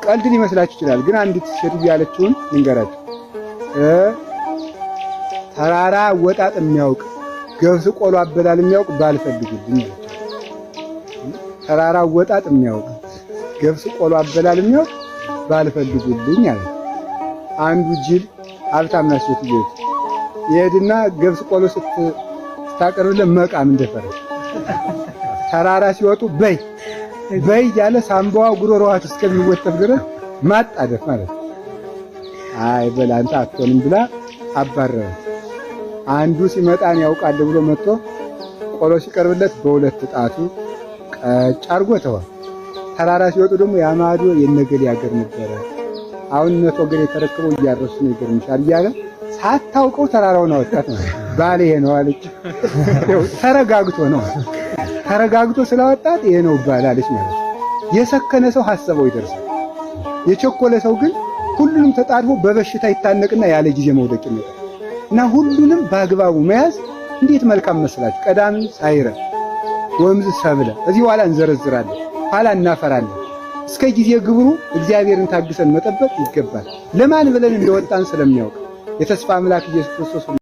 ቀልድ ሊመስላችሁ ይችላል፣ ግን አንዲት ሴትዮ ያለችውን ልንገራችሁ። ተራራ አወጣጥ የሚያውቅ ገብስ ቆሎ አበላል የሚያውቅ ባል ፈልጉልኝ አለች። ተራራ አወጣጥ የሚያውቅ ገብስ ቆሎ አበላል የሚያውቅ ባል ፈልጉልኝ አለች። አንዱ ጅል ሀብታም ናት ሴትዮ ይሄድና ገብስ ቆሎ ስታቀርብለት መቃም እንደፈረች ተራራ ሲወጡ በይ በይ ያለ ሳምባዋ ጉሮሮዋ እስከሚወጠፍ ድረስ ማጣደፍ ማለት ነው። አይ በላንታ አትሆንም ብላ አባረረች። አንዱ ሲመጣን ያውቃል ብሎ መጥቶ ቆሎ ሲቀርብለት በሁለት ጣቱ ቀጭ አርጎ ተዋል። ተራራ ሲወጡ ደግሞ ያማዶ የነገሌ ያገር ነበረ፣ አሁን እነቶ ገሌ ተረክበው እያረሱ ነው ይገርምሻል እያለ ሳታውቀው ተራራውን አወጣት ነው። ባል ይሄ ነው አለች። ተረጋግቶ ነው ተረጋግቶ ስላወጣት ይሄ ነው ባላለች ማለት ነው። የሰከነ ሰው ሐሰበው ይደርሳል። የቸኮለ ሰው ግን ሁሉንም ተጣድፎ በበሽታ ይታነቅና ያለ ጊዜ መውደቅ ይመጣል። እና ሁሉንም በአግባቡ መያዝ እንዴት መልካም መስላችሁ። ቀዳሚ ሳይረ ወምዝ ሰብለ እዚህ ኋላ እንዘረዝራለን፣ ኋላ እናፈራለን። እስከ ጊዜ ግብሩ እግዚአብሔርን ታግሰን መጠበቅ ይገባል። ለማን ብለን እንደወጣን ስለሚያውቅ የተስፋ አምላክ ኢየሱስ ክርስቶስ